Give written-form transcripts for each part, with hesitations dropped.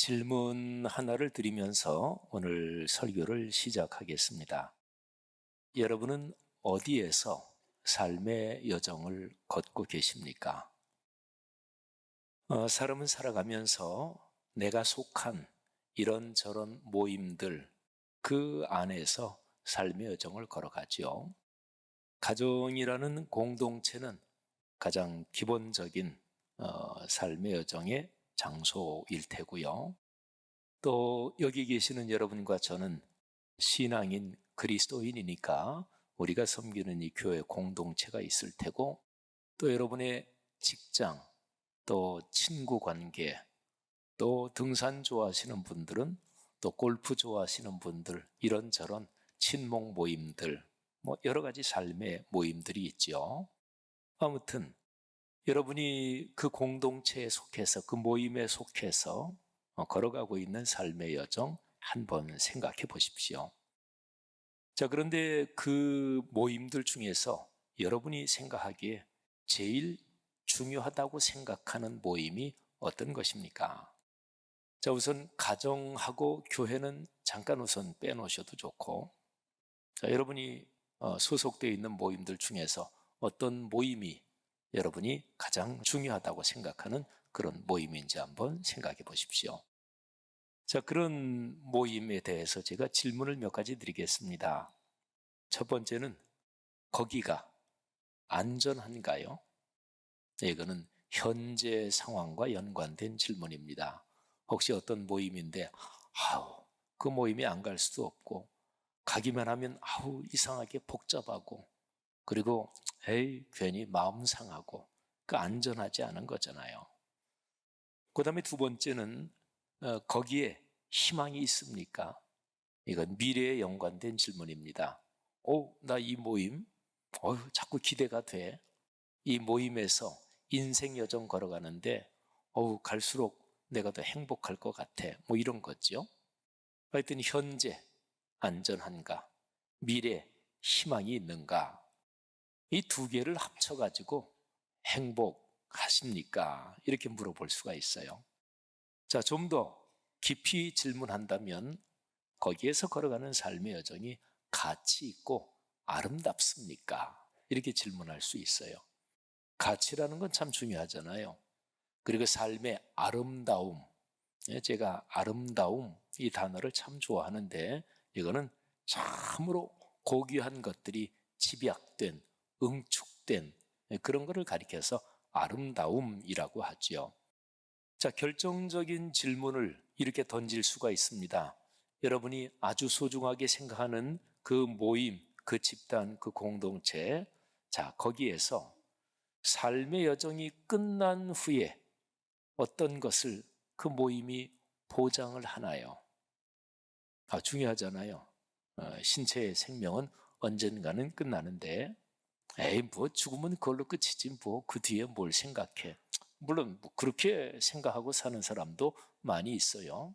질문 하나를 드리면서 오늘 설교를 시작하겠습니다. 여러분은 어디에서 삶의 여정을 걷고 계십니까? 사람은 살아가면서 내가 속한 이런저런 모임들, 그 안에서 삶의 여정을 걸어가죠. 가정이라는 공동체는 가장 기본적인 삶의 여정의 장소일 테고요. 또 여기 계시는 여러분과 저는 신앙인 그리스도인이니까 우리가 섬기는 이 교회 공동체가 있을 테고, 또 여러분의 직장, 또 친구 관계, 또 등산 좋아하시는 분들은 또 골프 좋아하시는 분들, 이런저런 친목 모임들, 여러 가지 삶의 모임들이 있죠. 아무튼 여러분이 그 공동체에 속해서, 그 모임에 속해서 걸어가고 있는 삶의 여정 한번 생각해 보십시오. 자, 그런데 그 모임들 중에서 여러분이 생각하기에 제일 중요하다고 생각하는 모임이 어떤 것입니까? 자, 우선 가정하고 교회는 잠깐 우선 빼놓으셔도 좋고, 자, 여러분이 소속되어 있는 모임들 중에서 어떤 모임이 여러분이 가장 중요하다고 생각하는 그런 모임인지 한번 생각해 보십시오. 자, 그런 모임에 대해서 제가 질문을 몇 가지 드리겠습니다. 첫 번째는, 거기가 안전한가요? 이거는 현재 상황과 연관된 질문입니다. 혹시 어떤 모임인데 그 모임에 안 갈 수도 없고, 가기만 하면 이상하게 복잡하고, 그리고 괜히 마음 상하고, 그 안전하지 않은 거잖아요. 그 다음에 두 번째는, 거기에 희망이 있습니까? 이건 미래에 연관된 질문입니다. 나 이 모임 자꾸 기대가 돼. 이 모임에서 인생 여정 걸어가는데 갈수록 내가 더 행복할 것 같아. 이런 거죠. 하여튼 현재 안전한가, 미래 희망이 있는가, 이 두 개를 합쳐가지고 행복하십니까? 이렇게 물어볼 수가 있어요. 자, 좀 더 깊이 질문한다면, 거기에서 걸어가는 삶의 여정이 가치 있고 아름답습니까? 이렇게 질문할 수 있어요. 가치라는 건 참 중요하잖아요. 그리고 삶의 아름다움, 제가 아름다움 이 단어를 참 좋아하는데, 이거는 참으로 고귀한 것들이 집약된, 응축된 그런 것을 가리켜서 아름다움이라고 하죠. 자, 결정적인 질문을 이렇게 던질 수가 있습니다. 여러분이 아주 소중하게 생각하는 그 모임, 그 집단, 그 공동체, 자, 거기에서 삶의 여정이 끝난 후에 어떤 것을 그 모임이 보장을 하나요? 중요하잖아요. 신체의 생명은 언젠가는 끝나는데, 죽으면 그걸로 끝이지, 그 뒤에 뭘 생각해. 물론 그렇게 생각하고 사는 사람도 많이 있어요.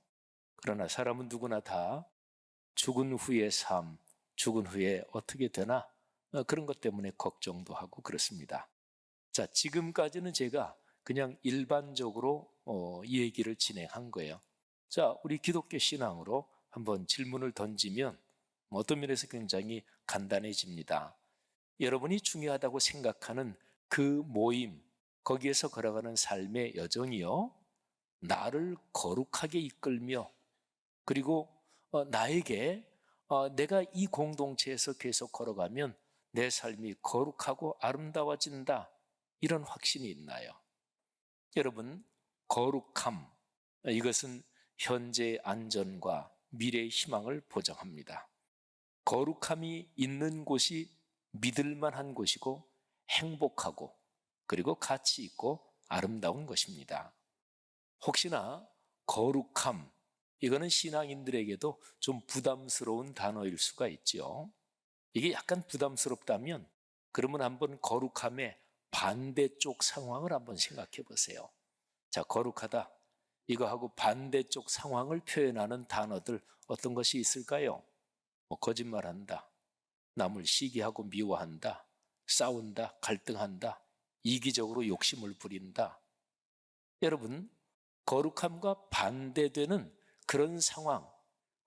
그러나 사람은 누구나 다 죽은 후의 삶, 죽은 후에 어떻게 되나, 그런 것 때문에 걱정도 하고 그렇습니다. 자, 지금까지는 제가 그냥 일반적으로 이 얘기를 진행한 거예요. 자, 우리 기독교 신앙으로 한번 질문을 던지면 어떤 면에서 굉장히 간단해집니다. 여러분이 중요하다고 생각하는 그 모임, 거기에서 걸어가는 삶의 여정이요, 나를 거룩하게 이끌며, 그리고 나에게 내가 이 공동체에서 계속 걸어가면 내 삶이 거룩하고 아름다워진다, 이런 확신이 있나요? 여러분, 거룩함, 이것은 현재의 안전과 미래의 희망을 보장합니다. 거룩함이 있는 곳이 믿을만한 곳이고 행복하고, 그리고 가치 있고 아름다운 것입니다. 혹시나 거룩함, 이거는 신앙인들에게도 좀 부담스러운 단어일 수가 있죠. 이게 약간 부담스럽다면, 그러면 한번 거룩함의 반대쪽 상황을 한번 생각해 보세요. 자, 거룩하다, 이거하고 반대쪽 상황을 표현하는 단어들 어떤 것이 있을까요? 거짓말한다, 남을 시기하고 미워한다, 싸운다, 갈등한다, 이기적으로 욕심을 부린다. 여러분, 거룩함과 반대되는 그런 상황,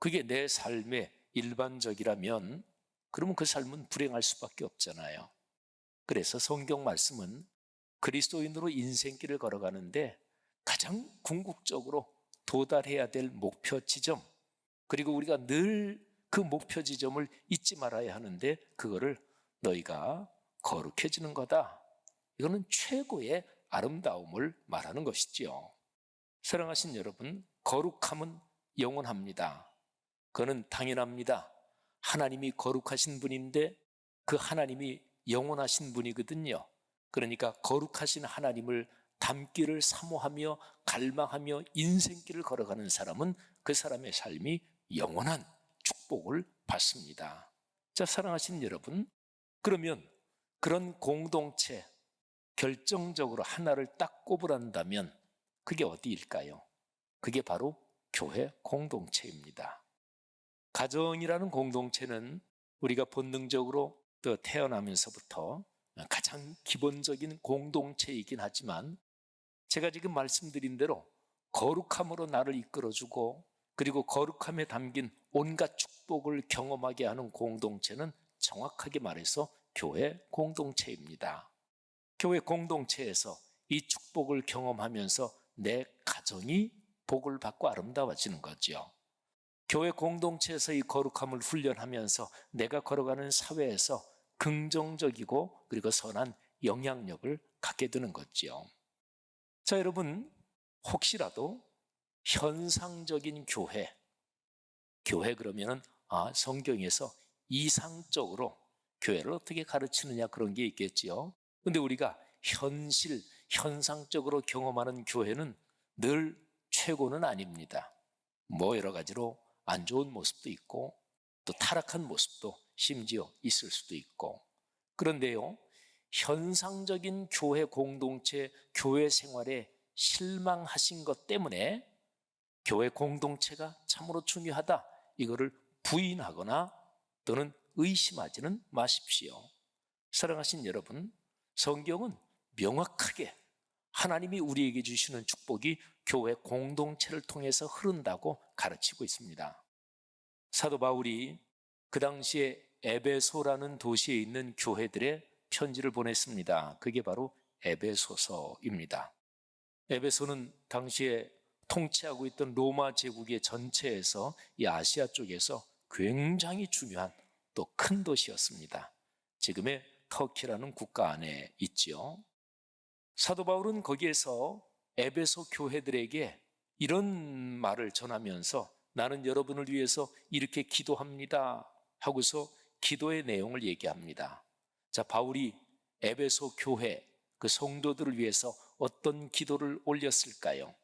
그게 내 삶의 일반적이라면 그러면 그 삶은 불행할 수밖에 없잖아요. 그래서 성경 말씀은 그리스도인으로 인생길을 걸어가는데 가장 궁극적으로 도달해야 될 목표 지점, 그리고 우리가 늘 그 목표 지점을 잊지 말아야 하는데 그거를 너희가 거룩해지는 거다. 이거는 최고의 아름다움을 말하는 것이지요. 사랑하신 여러분, 거룩함은 영원합니다. 그거는 당연합니다. 하나님이 거룩하신 분인데 그 하나님이 영원하신 분이거든요. 그러니까 거룩하신 하나님을 닮기를 사모하며 갈망하며 인생길을 걸어가는 사람은 그 사람의 삶이 영원한 축복을 받습니다. 자, 사랑하신 여러분, 그러면 그런 공동체, 결정적으로 하나를 딱 꼽으란다면 그게 어디일까요? 그게 바로 교회 공동체입니다. 가정이라는 공동체는 우리가 본능적으로 또 태어나면서부터 가장 기본적인 공동체이긴 하지만 제가 지금 말씀드린 대로 거룩함으로 나를 이끌어주고 그리고 거룩함에 담긴 온갖 축복을 경험하게 하는 공동체는 정확하게 말해서 교회 공동체입니다. 교회 공동체에서 이 축복을 경험하면서 내 가정이 복을 받고 아름다워지는 거죠. 교회 공동체에서 이 거룩함을 훈련하면서 내가 걸어가는 사회에서 긍정적이고 그리고 선한 영향력을 갖게 되는 거죠. 자, 여러분, 혹시라도 현상적인 교회 그러면은 성경에서 이상적으로 교회를 어떻게 가르치느냐 그런 게 있겠지요. 근데 우리가 현상적으로 경험하는 교회는 늘 최고는 아닙니다. 여러 가지로 안 좋은 모습도 있고 또 타락한 모습도 심지어 있을 수도 있고, 그런데요, 현상적인 교회 공동체, 교회 생활에 실망하신 것 때문에 교회 공동체가 참으로 중요하다, 이거를 부인하거나 또는 의심하지는 마십시오. 사랑하신 여러분, 성경은 명확하게 하나님이 우리에게 주시는 축복이 교회 공동체를 통해서 흐른다고 가르치고 있습니다. 사도 바울이 그 당시에 에베소라는 도시에 있는 교회들의 편지를 보냈습니다. 그게 바로 에베소서입니다. 에베소는 당시에 통치하고 있던 로마 제국의 전체에서 이 아시아 쪽에서 굉장히 중요한 또 큰 도시였습니다. 지금의 터키라는 국가 안에 있죠. 사도 바울은 거기에서 에베소 교회들에게 이런 말을 전하면서 나는 여러분을 위해서 이렇게 기도합니다 하고서 기도의 내용을 얘기합니다. 자, 바울이 에베소 교회 그 성도들을 위해서 어떤 기도를 올렸을까요?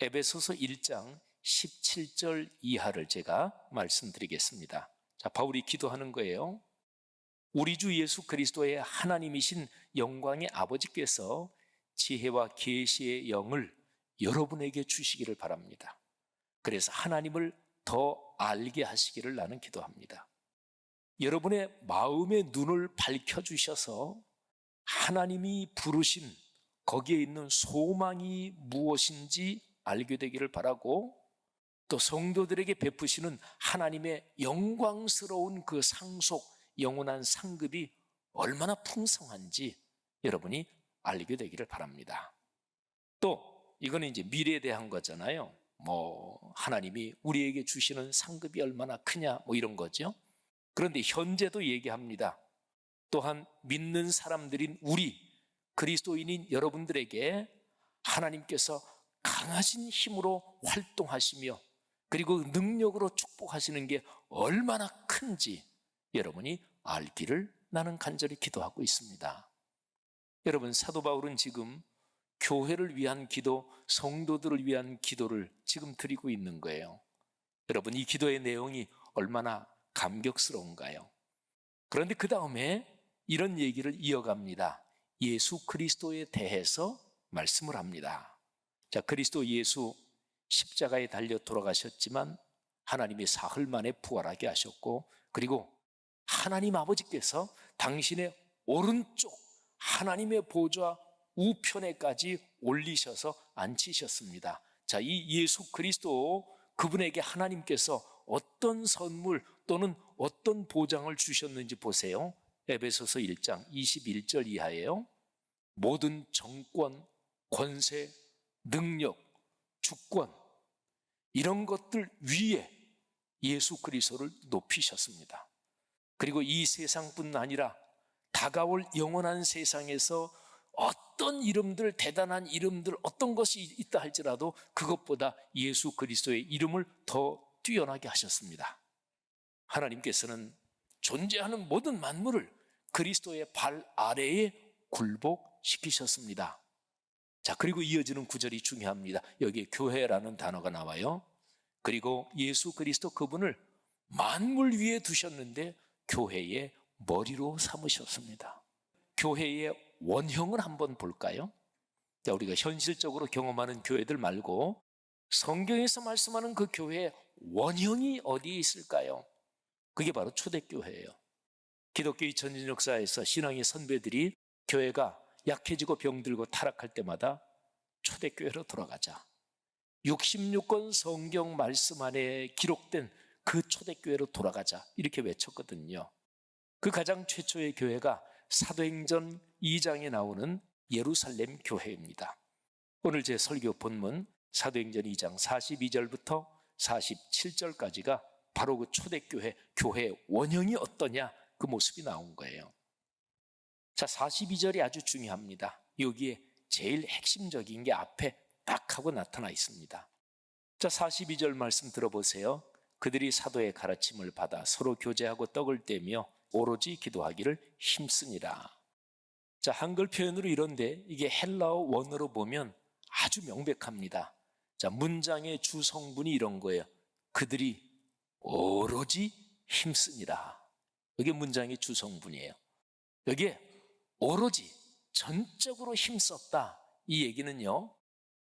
에베소서 1장 17절 이하를 제가 말씀드리겠습니다. 자, 바울이 기도하는 거예요. 우리 주 예수 그리스도의 하나님이신 영광의 아버지께서 지혜와 계시의 영을 여러분에게 주시기를 바랍니다. 그래서 하나님을 더 알게 하시기를 나는 기도합니다. 여러분의 마음의 눈을 밝혀주셔서 하나님이 부르신 거기에 있는 소망이 무엇인지 알게 되기를 바라고, 또 성도들에게 베푸시는 하나님의 영광스러운 그 상속, 영원한 상급이 얼마나 풍성한지 여러분이 알게 되기를 바랍니다. 또 이거는 이제 미래에 대한 거잖아요. 하나님이 우리에게 주시는 상급이 얼마나 크냐 이런 거죠. 그런데 현재도 얘기합니다. 또한 믿는 사람들인 우리 그리스도인인 여러분들에게 하나님께서 강하신 힘으로 활동하시며 그리고 능력으로 축복하시는 게 얼마나 큰지 여러분이 알기를 나는 간절히 기도하고 있습니다. 여러분, 사도 바울은 지금 교회를 위한 기도, 성도들을 위한 기도를 지금 드리고 있는 거예요. 여러분, 이 기도의 내용이 얼마나 감격스러운가요? 그런데 그 다음에 이런 얘기를 이어갑니다. 예수 그리스도에 대해서 말씀을 합니다. 자, 그리스도 예수 십자가에 달려 돌아가셨지만 하나님이 사흘 만에 부활하게 하셨고, 그리고 하나님 아버지께서 당신의 오른쪽 하나님의 보좌 우편에까지 올리셔서 앉히셨습니다. 자, 이 예수 그리스도 그분에게 하나님께서 어떤 선물 또는 어떤 보장을 주셨는지 보세요. 에베소서 1장 21절 이하예요. 모든 정권, 권세, 능력, 주권 이런 것들 위에 예수 그리스도를 높이셨습니다. 그리고 이 세상뿐 아니라 다가올 영원한 세상에서 어떤 이름들, 대단한 이름들, 어떤 것이 있다 할지라도 그것보다 예수 그리스도의 이름을 더 뛰어나게 하셨습니다. 하나님께서는 존재하는 모든 만물을 그리스도의 발 아래에 굴복시키셨습니다. 자, 그리고 이어지는 구절이 중요합니다. 여기에 교회라는 단어가 나와요. 그리고 예수 그리스도 그분을 만물 위에 두셨는데 교회의 머리로 삼으셨습니다. 교회의 원형을 한번 볼까요? 자, 우리가 현실적으로 경험하는 교회들 말고 성경에서 말씀하는 그 교회의 원형이 어디에 있을까요? 그게 바로 초대교회예요. 기독교 2000년 역사에서 신앙의 선배들이 교회가 약해지고 병들고 타락할 때마다 초대교회로 돌아가자. 66권 성경 말씀 안에 기록된 그 초대교회로 돌아가자 이렇게 외쳤거든요. 그 가장 최초의 교회가 사도행전 2장에 나오는 예루살렘 교회입니다. 오늘 제 설교 본문 사도행전 2장 42절부터 47절까지가 바로 그 초대교회, 교회의 원형이 어떠냐 그 모습이 나온 거예요. 자, 42절이 아주 중요합니다. 여기에 제일 핵심적인 게 앞에 딱 하고 나타나 있습니다. 자, 42절 말씀 들어보세요. 그들이 사도의 가르침을 받아 서로 교제하고 떡을 떼며 오로지 기도하기를 힘쓰니라. 자, 한글 표현으로 이런데 이게 헬라어 원어로 보면 아주 명백합니다. 자, 문장의 주성분이 이런 거예요. 그들이 오로지 힘쓰니라. 이게 문장의 주성분이에요. 여기에 오로지 전적으로 힘썼다. 이 얘기는요,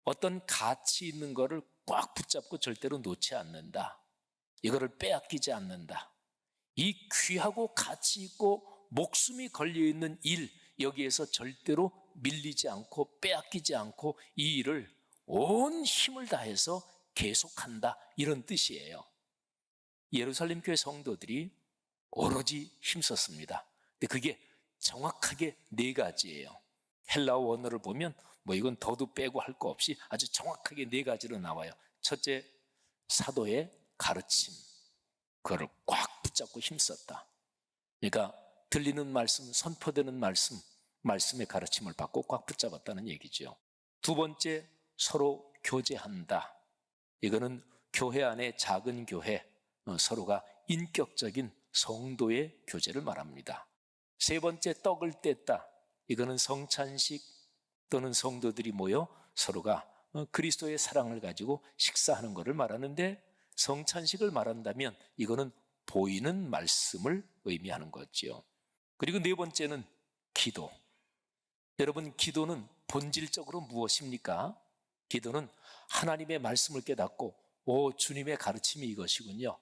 어떤 가치 있는 거를 꽉 붙잡고 절대로 놓지 않는다. 이거를 빼앗기지 않는다. 이 귀하고 가치 있고 목숨이 걸려있는 일, 여기에서 절대로 밀리지 않고 빼앗기지 않고 이 일을 온 힘을 다해서 계속한다, 이런 뜻이에요. 예루살렘 교회 성도들이 오로지 힘썼습니다. 근데 그게 정확하게 네 가지예요. 헬라어 원어를 보면 뭐 이건 더도 빼고 할 거 없이 아주 정확하게 네 가지로 나와요. 첫째, 사도의 가르침, 그거를 꽉 붙잡고 힘썼다. 그러니까 들리는 말씀, 선포되는 말씀, 말씀의 가르침을 받고 꽉 붙잡았다는 얘기죠. 두 번째, 서로 교제한다. 이거는 교회 안에 작은 교회, 서로가 인격적인 성도의 교제를 말합니다. 세 번째, 떡을 뗐다. 이거는 성찬식 또는 성도들이 모여 서로가 그리스도의 사랑을 가지고 식사하는 것을 말하는데, 성찬식을 말한다면 이거는 보이는 말씀을 의미하는 거죠. 그리고 네 번째는 기도. 여러분, 기도는 본질적으로 무엇입니까? 기도는 하나님의 말씀을 깨닫고 주님의 가르침이 이것이군요.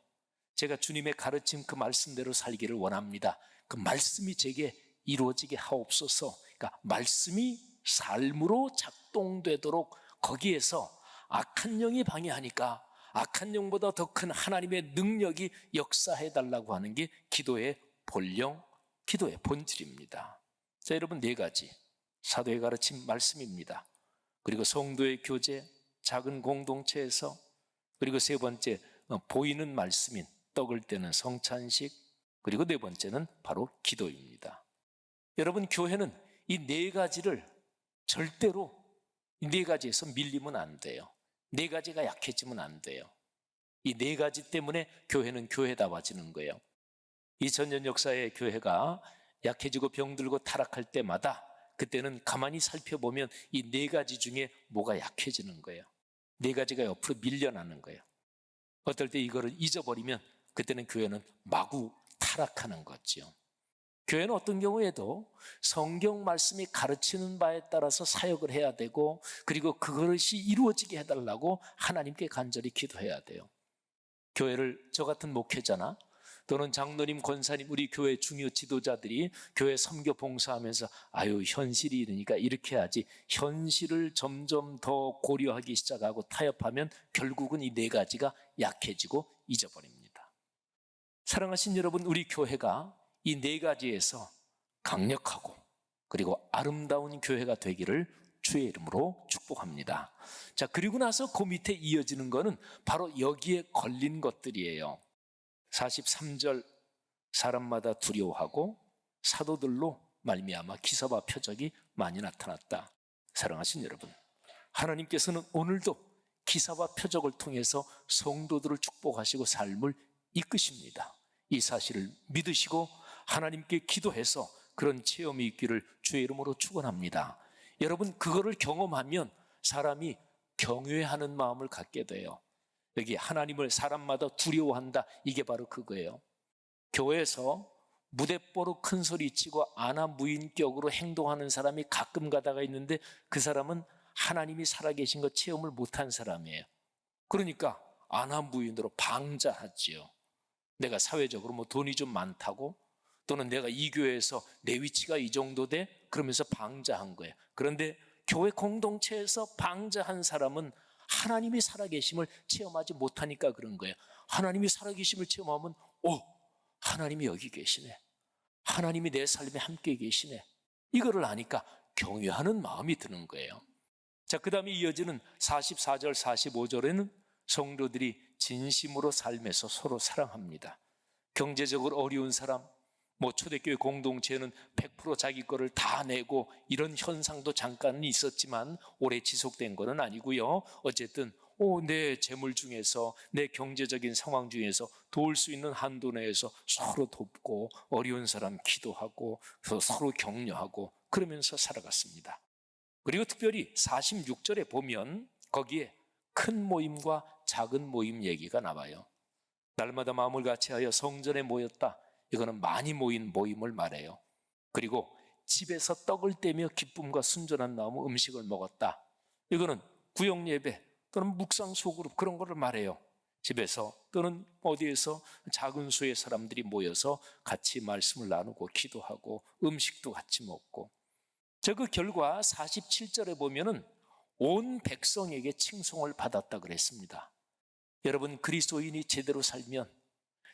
제가 주님의 가르침 그 말씀대로 살기를 원합니다. 그 말씀이 제게 이루어지게 하옵소서. 그러니까 말씀이 삶으로 작동되도록 거기에서 악한 영이 방해하니까 악한 영보다 더 큰 하나님의 능력이 역사해달라고 하는 게 기도의 본령, 기도의 본질입니다. 자, 여러분, 네 가지. 사도의 가르침 말씀입니다. 그리고 성도의 교제, 작은 공동체에서, 그리고 세 번째, 보이는 말씀인 떡을 떼는 성찬식, 그리고 네 번째는 바로 기도입니다. 여러분, 교회는 이 네 가지를 절대로 이 네 가지에서 밀리면 안 돼요. 네 가지가 약해지면 안 돼요. 이 네 가지 때문에 교회는 교회다워지는 거예요. 2000년 역사의 교회가 약해지고 병들고 타락할 때마다 그때는 가만히 살펴보면 이 네 가지 중에 뭐가 약해지는 거예요. 네 가지가 옆으로 밀려나는 거예요. 어떨 때 이거를 잊어버리면 그때는 교회는 마구 타락하는 거죠. 교회는 어떤 경우에도 성경 말씀이 가르치는 바에 따라서 사역을 해야 되고, 그리고 그것이 이루어지게 해달라고 하나님께 간절히 기도해야 돼요. 교회를 저 같은 목회자나 또는 장로님, 권사님, 우리 교회 중요 지도자들이 교회 선교 봉사하면서 현실이 이러니까 이렇게 하지, 현실을 점점 더 고려하기 시작하고 타협하면 결국은 이 네 가지가 약해지고 잊어버립니다. 사랑하신 여러분, 우리 교회가 이 네 가지에서 강력하고 그리고 아름다운 교회가 되기를 주의 이름으로 축복합니다. 자, 그리고 나서 그 밑에 이어지는 거는 바로 여기에 걸린 것들이에요. 43절, 사람마다 두려워하고 사도들로 말미암아 기사와 표적이 많이 나타났다. 사랑하신 여러분, 하나님께서는 오늘도 기사와 표적을 통해서 성도들을 축복하시고 삶을 이끄십니다. 이 사실을 믿으시고 하나님께 기도해서 그런 체험이 있기를 주의 이름으로 축원합니다. 여러분, 그거를 경험하면 사람이 경외하는 마음을 갖게 돼요. 여기 하나님을 사람마다 두려워한다, 이게 바로 그거예요. 교회에서 무대뽀로 큰 소리 치고 아나무인격으로 행동하는 사람이 가끔 가다가 있는데 그 사람은 하나님이 살아계신 거 체험을 못한 사람이에요. 그러니까 아나무인으로 방자하지요. 내가 사회적으로 돈이 좀 많다고, 또는 내가 이 교회에서 내 위치가 이 정도 돼? 그러면서 방자한 거예요. 그런데 교회 공동체에서 방자한 사람은 하나님이 살아계심을 체험하지 못하니까 그런 거예요. 하나님이 살아계심을 체험하면 하나님이 여기 계시네, 하나님이 내 삶에 함께 계시네, 이거를 아니까 경외하는 마음이 드는 거예요. 자, 그 다음에 이어지는 44절 45절에는 성도들이 진심으로 삶에서 서로 사랑합니다. 경제적으로 어려운 사람, 초대교회 공동체는 100% 자기 거를 다 내고 이런 현상도 잠깐은 있었지만 오래 지속된 거는 아니고요. 어쨌든 내 재물 중에서, 내 경제적인 상황 중에서 도울 수 있는 한도 내에서 서로 돕고 어려운 사람 기도하고 서로 격려하고 그러면서 살아갔습니다. 그리고 특별히 46절에 보면 거기에 큰 모임과 작은 모임 얘기가 나와요. 날마다 마음을 같이하여 성전에 모였다, 이거는 많이 모인 모임을 말해요. 그리고 집에서 떡을 떼며 기쁨과 순전한 마음으로 음식을 먹었다, 이거는 구역예배 또는 묵상 소그룹 그런 거를 말해요. 집에서 또는 어디에서 작은 수의 사람들이 모여서 같이 말씀을 나누고 기도하고 음식도 같이 먹고. 그 결과 47절에 보면은 온 백성에게 칭송을 받았다 그랬습니다. 여러분, 그리스도인이 제대로 살면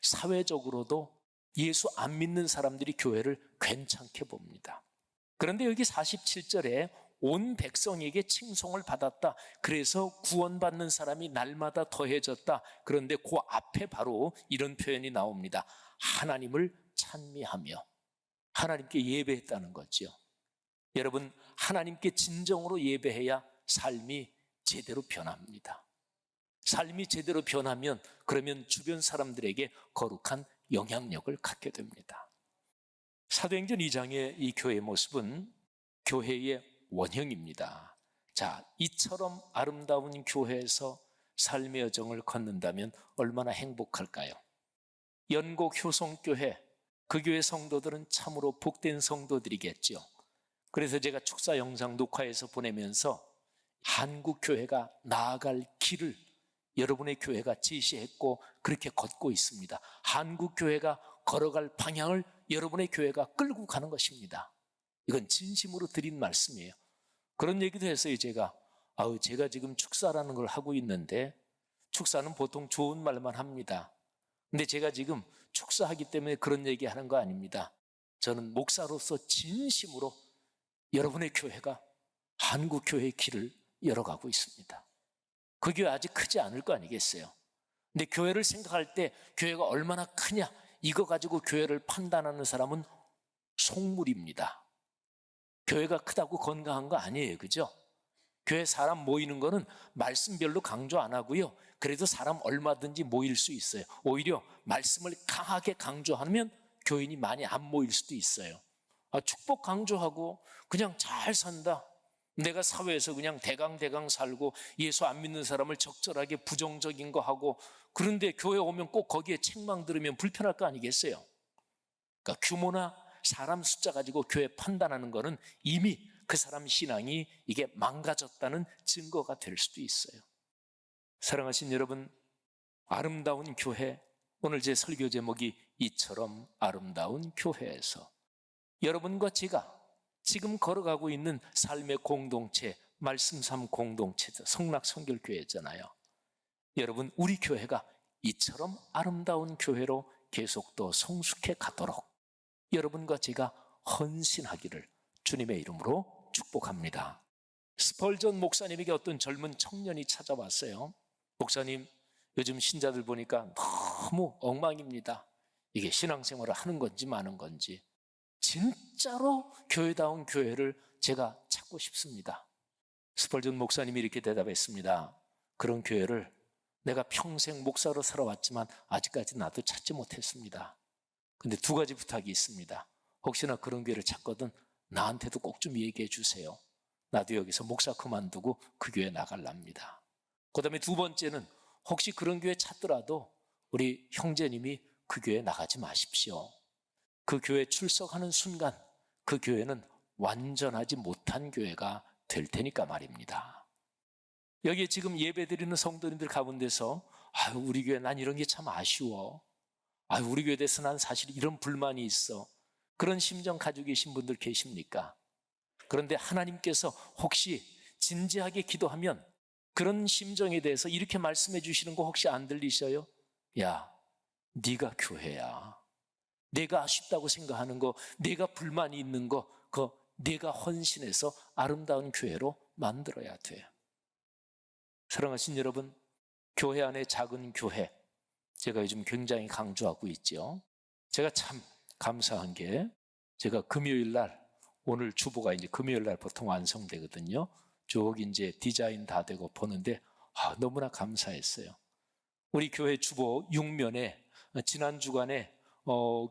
사회적으로도 예수 안 믿는 사람들이 교회를 괜찮게 봅니다. 그런데 여기 47절에 온 백성에게 칭송을 받았다, 그래서 구원받는 사람이 날마다 더해졌다. 그런데 그 앞에 바로 이런 표현이 나옵니다. 하나님을 찬미하며, 하나님께 예배했다는 거죠. 여러분, 하나님께 진정으로 예배해야 삶이 제대로 변합니다. 삶이 제대로 변하면 그러면 주변 사람들에게 거룩한 영향력을 갖게 됩니다. 사도행전 2장의 이 교회의 모습은 교회의 원형입니다. 자, 이처럼 아름다운 교회에서 삶의 여정을 걷는다면 얼마나 행복할까요? 연곡 효성교회, 그 교회 성도들은 참으로 복된 성도들이겠죠. 그래서 제가 축사 영상 녹화해서 보내면서 한국 교회가 나아갈 길을 여러분의 교회가 제시했고 그렇게 걷고 있습니다. 한국 교회가 걸어갈 방향을 여러분의 교회가 끌고 가는 것입니다. 이건 진심으로 드린 말씀이에요. 그런 얘기도 했어요. 제가 지금 축사라는 걸 하고 있는데, 축사는 보통 좋은 말만 합니다. 근데 제가 지금 축사하기 때문에 그런 얘기하는 거 아닙니다. 저는 목사로서 진심으로 여러분의 교회가 한국 교회의 길을 열어가고 있습니다. 그 교회 아직 크지 않을 거 아니겠어요? 근데 교회를 생각할 때 교회가 얼마나 크냐, 이거 가지고 교회를 판단하는 사람은 속물입니다. 교회가 크다고 건강한 거 아니에요, 그죠? 교회 사람 모이는 거는 말씀 별로 강조 안 하고요, 그래도 사람 얼마든지 모일 수 있어요. 오히려 말씀을 강하게 강조하면 교인이 많이 안 모일 수도 있어요. 축복 강조하고 그냥 잘 산다, 내가 사회에서 그냥 대강 살고 예수 안 믿는 사람을 적절하게 부정적인 거 하고, 그런데 교회 오면 꼭 거기에 책망 들으면 불편할 거 아니겠어요? 그러니까 규모나 사람 숫자 가지고 교회 판단하는 거는 이미 그 사람 신앙이 이게 망가졌다는 증거가 될 수도 있어요. 사랑하신 여러분, 아름다운 교회, 오늘 제 설교 제목이 이처럼 아름다운 교회에서, 여러분과 제가 지금 걸어가고 있는 삶의 공동체, 말씀 삶 공동체죠. 성락 성결교회잖아요. 여러분, 우리 교회가 이처럼 아름다운 교회로 계속 더 성숙해 가도록 여러분과 제가 헌신하기를 주님의 이름으로 축복합니다. 스펄전 목사님에게 어떤 젊은 청년이 찾아왔어요. 목사님, 요즘 신자들 보니까 너무 엉망입니다. 이게 신앙생활을 하는 건지 마는 건지. 진짜로 교회다운 교회를 제가 찾고 싶습니다. 스펄전 목사님이 이렇게 대답했습니다. 그런 교회를 내가 평생 목사로 살아왔지만 아직까지 나도 찾지 못했습니다. 근데 두 가지 부탁이 있습니다. 혹시나 그런 교회를 찾거든 나한테도 꼭 좀 얘기해 주세요. 나도 여기서 목사 그만두고 그 교회 나갈랍니다. 그 다음에 두 번째는 혹시 그런 교회 찾더라도 우리 형제님이 그 교회 나가지 마십시오. 그 교회 출석하는 순간 그 교회는 완전하지 못한 교회가 될 테니까 말입니다. 여기에 지금 예배드리는 성도님들 가운데서 우리 교회 난 이런 게 참 아쉬워. 우리 교회에 대해서 난 사실 이런 불만이 있어. 그런 심정 가지고 계신 분들 계십니까? 그런데 하나님께서 혹시 진지하게 기도하면 그런 심정에 대해서 이렇게 말씀해 주시는 거 혹시 안 들리셔요? 야, 네가 교회야. 내가 아쉽다고 생각하는 거, 내가 불만이 있는 거, 그거 내가 헌신해서 아름다운 교회로 만들어야 돼요. 사랑하신 여러분, 교회 안에 작은 교회, 제가 요즘 굉장히 강조하고 있죠. 제가 참 감사한 게 제가 금요일 날, 오늘 주보가 이제 금요일 날 보통 완성되거든요. 쭉 이제 디자인 다 되고 보는데 너무나 감사했어요. 우리 교회 주보 6면에 지난 주간에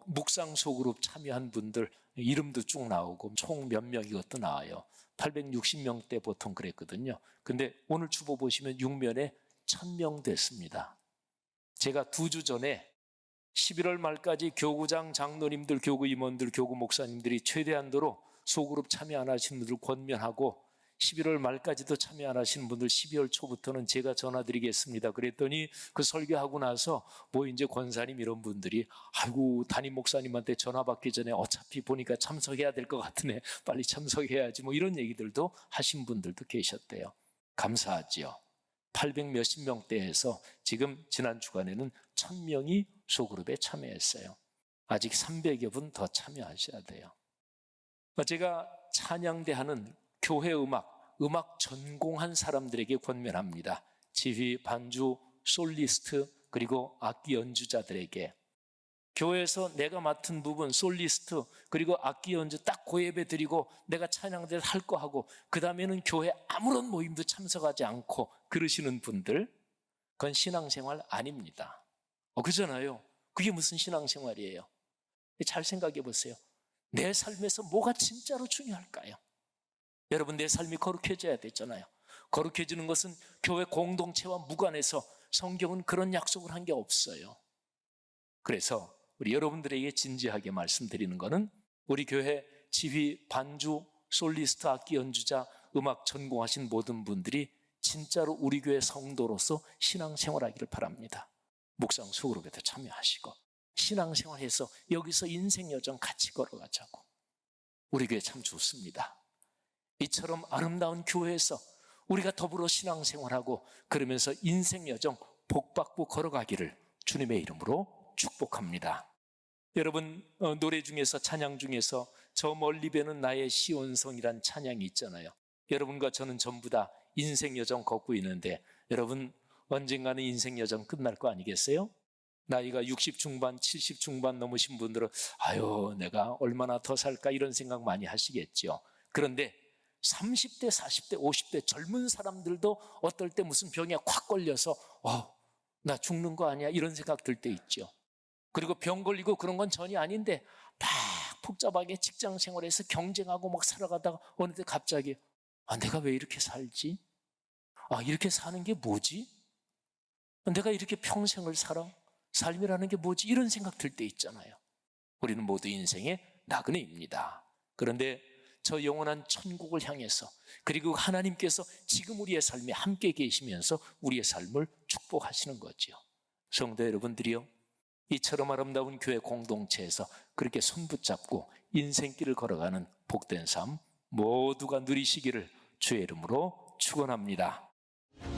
묵상 소그룹 참여한 분들 이름도 쭉 나오고 총 몇 명 이것도 나와요. 860명대 보통 그랬거든요. 근데 오늘 주보 보시면 6면에 1000명 됐습니다. 제가 2주 전에 11월 말까지 교구장 장로님들, 교구 임원들, 교구 목사님들이 최대한도로 소그룹 참여 안 하시는 분들 권면하고 11월 말까지도 참여 안 하시는 분들 12월 초부터는 제가 전화드리겠습니다. 그랬더니 그 설교하고 나서 이제 권사님 이런 분들이 담임 목사님한테 전화 받기 전에 어차피 보니까 참석해야 될 것 같으네. 빨리 참석해야지 이런 얘기들도 하신 분들도 계셨대요. 감사하지요. 800 몇십 명대에서 지금 지난 주간에는 1000명이 소그룹에 참여했어요. 아직 300여 분 더 참여하셔야 돼요. 제가 찬양대 하는 교회 음악 전공한 사람들에게 권면합니다. 지휘, 반주, 솔리스트 그리고 악기 연주자들에게 교회에서 내가 맡은 부분 솔리스트 그리고 악기 연주 딱 고예배 드리고 내가 찬양대를 할 거 하고 그 다음에는 교회 아무런 모임도 참석하지 않고 그러시는 분들, 그건 신앙생활 아닙니다. 그잖아요. 그게 무슨 신앙생활이에요? 잘 생각해 보세요. 내 삶에서 뭐가 진짜로 중요할까요? 여러분, 내 삶이 거룩해져야 되잖아요. 거룩해지는 것은 교회 공동체와 무관해서 성경은 그런 약속을 한 게 없어요. 그래서 우리 여러분들에게 진지하게 말씀드리는 것은 우리 교회 지휘, 반주, 솔리스트, 악기 연주자, 음악 전공하신 모든 분들이 진짜로 우리 교회 성도로서 신앙생활하기를 바랍니다. 묵상 소그룹에도 참여하시고 신앙생활해서 여기서 인생 여정 같이 걸어가자고. 우리 교회 참 좋습니다. 이처럼 아름다운 교회에서 우리가 더불어 신앙생활하고 그러면서 인생 여정 복받고 걸어가기를 주님의 이름으로 축복합니다. 여러분, 노래 중에서 찬양 중에서 저 멀리 뵈는 나의 시온성이란 찬양이 있잖아요. 여러분과 저는 전부 다 인생 여정 걷고 있는데 여러분, 언젠가는 인생 여정 끝날 거 아니겠어요? 나이가 60 중반, 70 중반 넘으신 분들은 내가 얼마나 더 살까 이런 생각 많이 하시겠죠. 그런데 30대, 40대, 50대 젊은 사람들도 어떨 때 무슨 병에 콱 걸려서 나 죽는 거 아니야 이런 생각 들 때 있죠. 그리고 병 걸리고 그런 건 전혀 아닌데 막 복잡하게 직장 생활에서 경쟁하고 막 살아가다가 어느 때 갑자기 내가 왜 이렇게 살지? 이렇게 사는 게 뭐지? 내가 이렇게 평생을 살아? 삶이라는 게 뭐지? 이런 생각 들 때 있잖아요. 우리는 모두 인생의 나그네입니다. 그런데 저 영원한 천국을 향해서 그리고 하나님께서 지금 우리의 삶에 함께 계시면서 우리의 삶을 축복하시는 거죠. 성도 여러분들이요, 이처럼 아름다운 교회 공동체에서 그렇게 손붙잡고 인생길을 걸어가는 복된 삶 모두가 누리시기를 주의 이름으로 축원합니다.